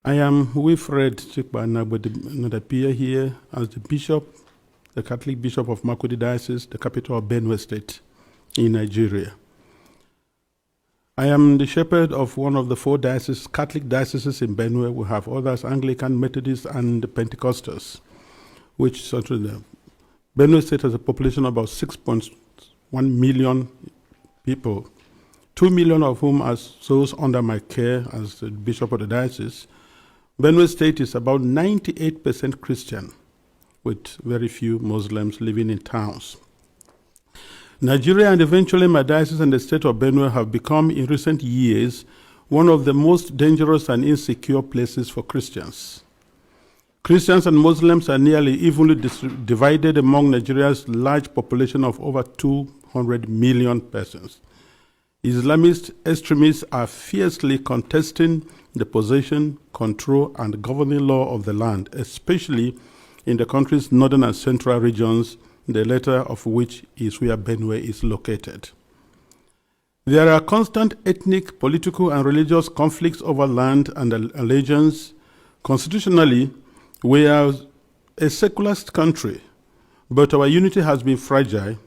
I am Wilfred Chikpa and I appear here as the bishop, the Catholic Bishop of Makurdi Diocese, the capital of Benue State in Nigeria. I am the shepherd of one of the 4 dioceses, Catholic dioceses in Benue. We have others, Anglican, Methodist, and Pentecostals, which sort of the Benue State has a population of about 6.1 million people, 2 million of whom are those under my care as the bishop of the diocese. Benue State is about 98% Christian, with very few Muslims living in towns. Nigeria and eventually my diocese and the state of Benue have become, in recent years, one of the most dangerous and insecure places for Christians. Christians and Muslims are nearly evenly divided among Nigeria's large population of over 200 million persons. Islamist extremists are fiercely contesting the possession, control, and governing law of the land, especially in the country's northern and central regions, the latter of which is where Benue is located. There are constant ethnic, political, and religious conflicts over land and allegiance. Constitutionally, we are a secular country, but our unity has been fragile.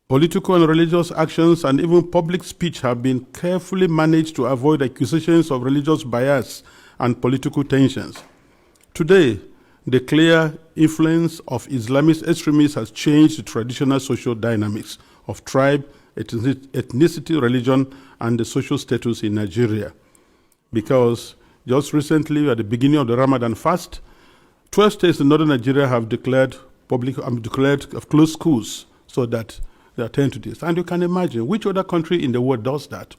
Political and religious actions and even public speech have been carefully managed to avoid accusations of religious bias and political tensions. Today, the clear influence of Islamist extremists has changed the traditional social dynamics of tribe, ethnicity, religion, and the social status in Nigeria. Because just recently, at the beginning of the Ramadan fast, 12 states in northern Nigeria have declared closed schools so that they attend to this. And you can imagine which other country in the world does that.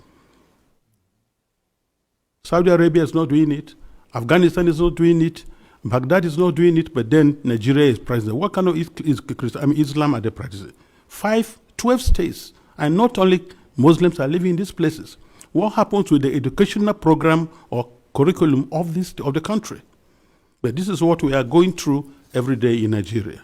Saudi Arabia is not doing it. Afghanistan is not doing it. Baghdad is not doing it, but then Nigeria is practicing. What kind of Islam are they practicing? 12 states, and not only Muslims are living in these places. What happens with the educational program or curriculum of the country? But this is what we are going through every day in Nigeria.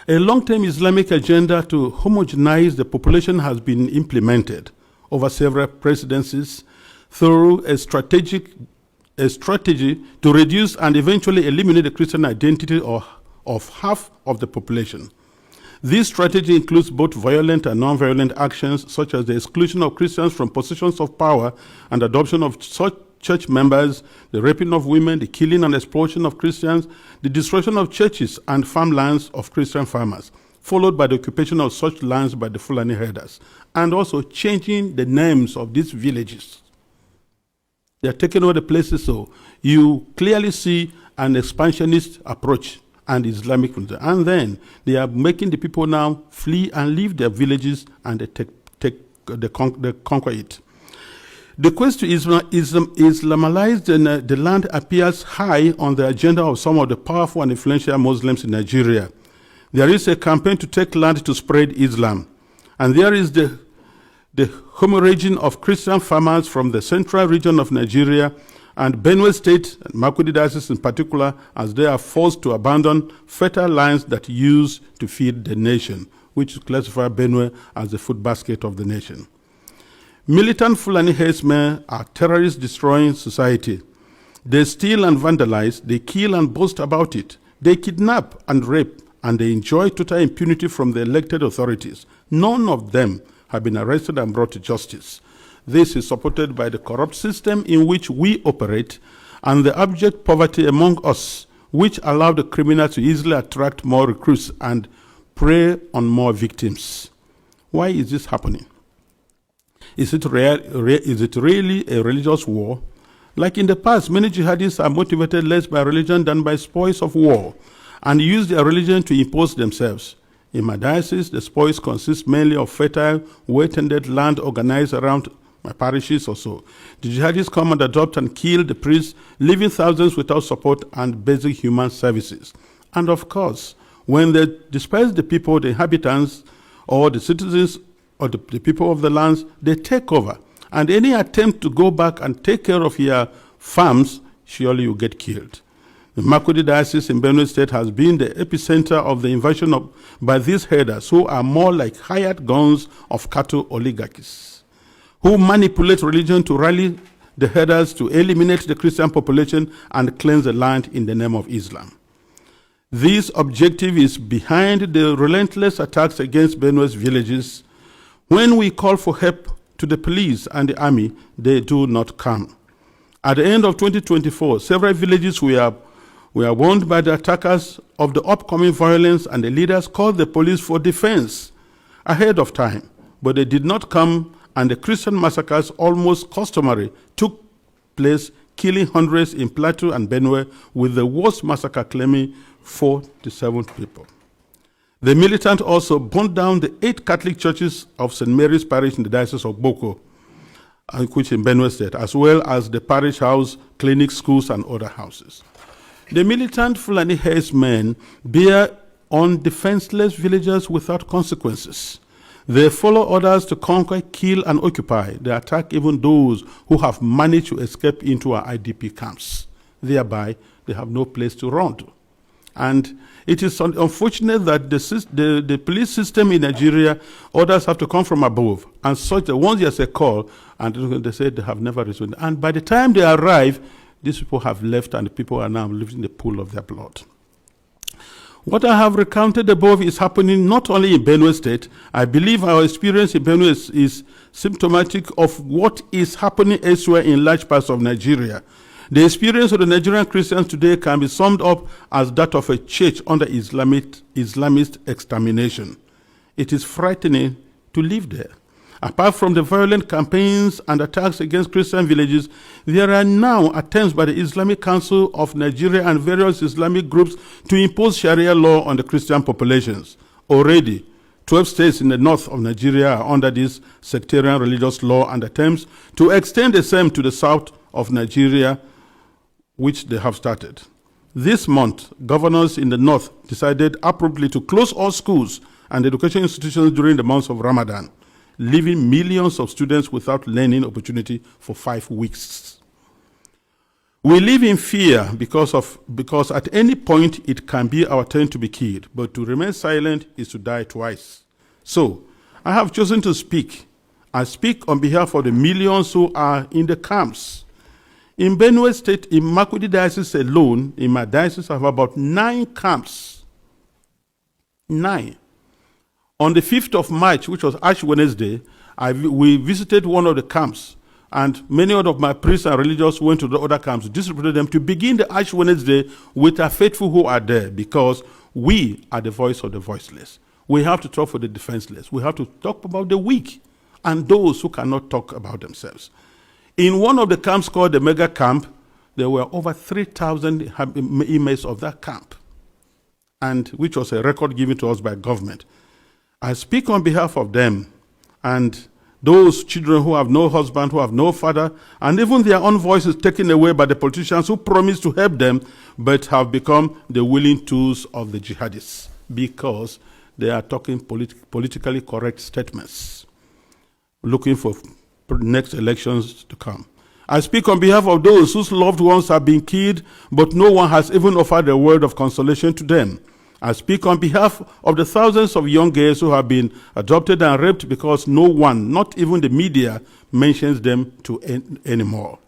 A long-term Islamic agenda to homogenize the population has been implemented over several presidencies through a strategy to reduce and eventually eliminate the Christian identity of half of the population. This strategy includes both violent and non-violent actions, such as the exclusion of Christians from positions of power and adoption of such church members, the raping of women, the killing and exploitation of Christians, the destruction of churches and farmlands of Christian farmers, followed by the occupation of such lands by the Fulani herders, and also changing the names of these villages. They are taking over the places, so you clearly see an expansionist approach and Islamic, and then they are making the people now flee and leave their villages, and they conquer it. The quest to Islamalize the land appears high on the agenda of some of the powerful and influential Muslims in Nigeria. There is a campaign to take land to spread Islam, and there is the hemorrhaging of Christian farmers from the central region of Nigeria and Benue State, and Makurdi Diocese in particular, as they are forced to abandon fertile lands that used to feed the nation, which classify Benue as the food basket of the nation. Militant Fulani herdsmen are terrorists destroying society. They steal and vandalize, they kill and boast about it. They kidnap and rape, and they enjoy total impunity from the elected authorities. None of them have been arrested and brought to justice. This is supported by the corrupt system in which we operate and the abject poverty among us, which allow the criminals to easily attract more recruits and prey on more victims. Why is this happening? Is it really a religious war? Like in the past, many jihadists are motivated less by religion than by spoils of war and use their religion to impose themselves. In my diocese, the spoils consist mainly of fertile, well-tended land organized around my parishes or so. The jihadists come and adopt and kill the priests, leaving thousands without support and basic human services. And of course, when they disperse the people, the inhabitants, or the citizens, or the people of the lands, they take over. And any attempt to go back and take care of your farms, surely you get killed. The Makurdi Diocese in Benue State has been the epicenter of the invasion by these herders, who are more like hired guns of cattle oligarchies, who manipulate religion to rally the headers to eliminate the Christian population and cleanse the land in the name of Islam. This objective is behind the relentless attacks against Benue's villages. When we call for help to the police and the army, they do not come. At the end of 2024, several villages were warned by the attackers of the upcoming violence, and the leaders called the police for defense ahead of time, but they did not come, and the Christian massacres, almost customary, took place, killing hundreds in Plateau and Benue, with the worst massacre claiming 47 people. The militant also burned down the 8 Catholic churches of St. Mary's Parish in the Diocese of Boko, which in Benue State, as well as the parish house, clinics, schools, and other houses. The militant Fulani herdsmen bear on defenseless villagers without consequences. They follow orders to conquer, kill, and occupy. They attack even those who have managed to escape into our IDP camps. Thereby, they have no place to run to. And it is unfortunate that the police system in Nigeria, orders have to come from above. And such that once there's a call, and they say they have never responded. And by the time they arrive, these people have left, and the people are now living in the pool of their blood. What I have recounted above is happening not only in Benue State. I believe our experience in Benue is symptomatic of what is happening elsewhere in large parts of Nigeria. The experience of the Nigerian Christians today can be summed up as that of a church under Islamist extermination. It is frightening to live there. Apart from the violent campaigns and attacks against Christian villages, there are now attempts by the Islamic Council of Nigeria and various Islamic groups to impose Sharia law on the Christian populations. Already, 12 states in the north of Nigeria are under this sectarian religious law, and attempts to extend the same to the south of Nigeria, which they have started. This month, governors in the north decided appropriately to close all schools and education institutions during the months of Ramadan, leaving millions of students without learning opportunity for 5 weeks. We live in fear because at any point it can be our turn to be killed, but to remain silent is to die twice. So, I have chosen to speak. I speak on behalf of the millions who are in the camps. In Benue State, in Makurdi Diocese alone, in my diocese, I have about 9 camps. 9. On the 5th of March, which was Ash Wednesday, we visited one of the camps, and many of my priests and religious went to the other camps, distributed them to begin the Ash Wednesday with our faithful who are there, because we are the voice of the voiceless. We have to talk for the defenseless. We have to talk about the weak and those who cannot talk about themselves. In one of the camps called the Mega Camp, there were over 3,000 inmates of that camp, and which was a record given to us by government. I speak on behalf of them and those children who have no husband, who have no father, and even their own voices taken away by the politicians who promised to help them, but have become the willing tools of the jihadists because they are talking politically correct statements, looking for next elections to come. I speak on behalf of those whose loved ones have been killed, but no one has even offered a word of consolation to them. I speak on behalf of the thousands of young girls who have been adopted and raped because no one, not even the media, mentions them anymore.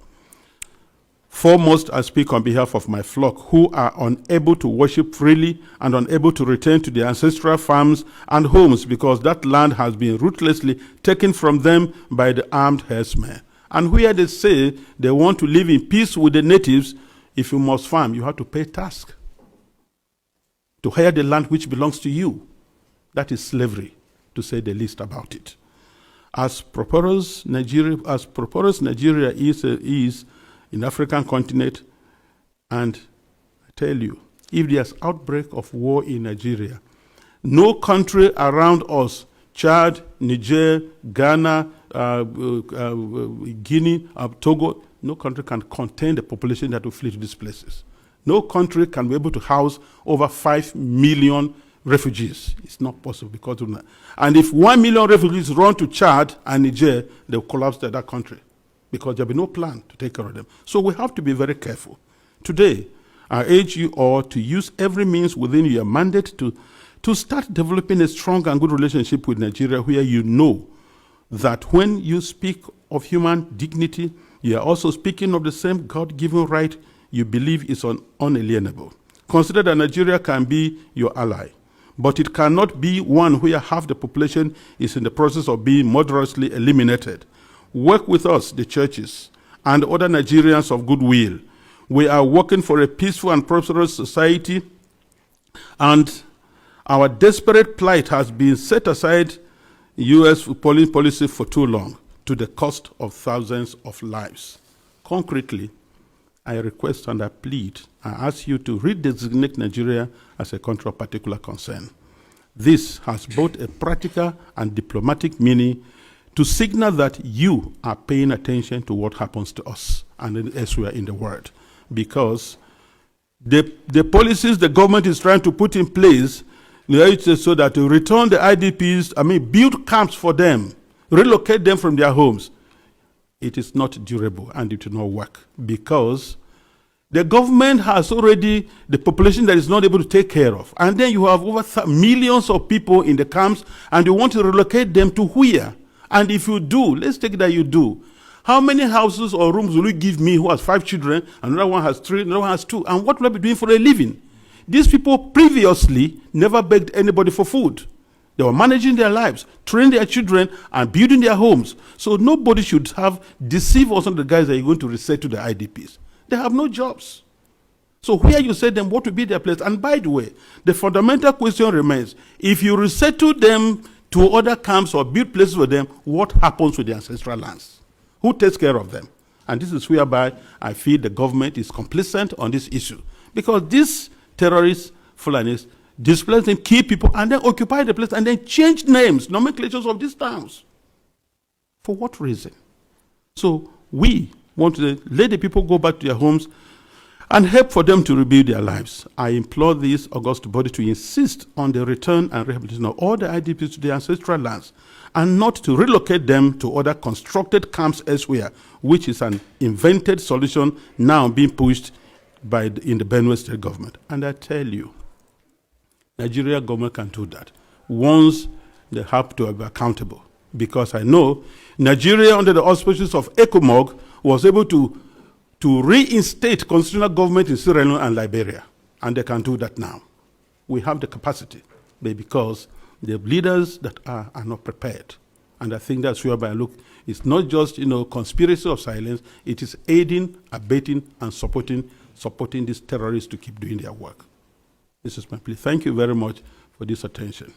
Foremost, I speak on behalf of my flock who are unable to worship freely and unable to return to their ancestral farms and homes because that land has been ruthlessly taken from them by the armed herdsmen. And where they say they want to live in peace with the natives, if you must farm, you have to pay tax to hire the land which belongs to you. That is slavery, to say the least about it. As prosperous Nigeria is in African continent, and I tell you, if there's outbreak of war in Nigeria, no country around us, Chad, Niger, Ghana, Guinea, Togo, no country can contain the population that will flee to these places. No country can be able to house over 5 million refugees. It's not possible because of that. And if 1 million refugees run to Chad and Niger, they'll collapse that country because there'll be no plan to take care of them. So we have to be very careful. Today, I urge you all to use every means within your mandate to start developing a strong and good relationship with Nigeria, where you know that when you speak of human dignity, You are also speaking of the same God-given right you believe is unalienable. Consider that Nigeria can be your ally, but it cannot be one where half the population is in the process of being murderously eliminated. Work with us, the churches, and other Nigerians of goodwill. We are working for a peaceful and prosperous society, and our desperate plight has been set aside U.S. foreign policy for too long, to the cost of thousands of lives. Concretely, I request and I plead, I ask you to redesignate Nigeria as a country of particular concern. This has both a practical and diplomatic meaning to signal that you are paying attention to what happens to us and elsewhere in the world. Because the policies the government is trying to put in place so that to return the IDPs, build camps for them, relocate them from their homes, it is not durable and it will not work, because the government has already the population that is not able to take care of. And then you have over millions of people in the camps, and you want to relocate them to where? And if you do, let's take that you do. How many houses or rooms will you give me who has 5 children, another one has 3, another one has 2, and what will I be doing for a living? These people previously never begged anybody for food. They were managing their lives, training their children, and building their homes. So nobody should have deceived us on the guys that you're going to resettle the IDPs. They have no jobs. So where you say them, what will be their place? And by the way, the fundamental question remains, if you resettle them to other camps or build places for them, what happens with the ancestral lands? Who takes care of them? And this is whereby I feel the government is complicit on this issue. Because these terrorists, Fulanis, displace them, kill people, and then occupy the place, and then change names, nomenclatures of these towns. For what reason? So we want to let the people go back to their homes and help for them to rebuild their lives. I implore this august body to insist on the return and rehabilitation of all the IDPs to their ancestral lands, and not to relocate them to other constructed camps elsewhere, which is an invented solution now being pushed in the Benue state government. And I tell you, Nigeria government can do that once they have to be accountable. Because I know Nigeria, under the auspices of ECOMOG, was able to reinstate constitutional government in Sierra Leone and Liberia. And they can do that now. We have the capacity, but because the leaders that are not prepared. And I think that's whereby I look, it's not just conspiracy of silence, it is aiding, abetting, and supporting these terrorists to keep doing their work. This is my plea. Thank you very much for this attention.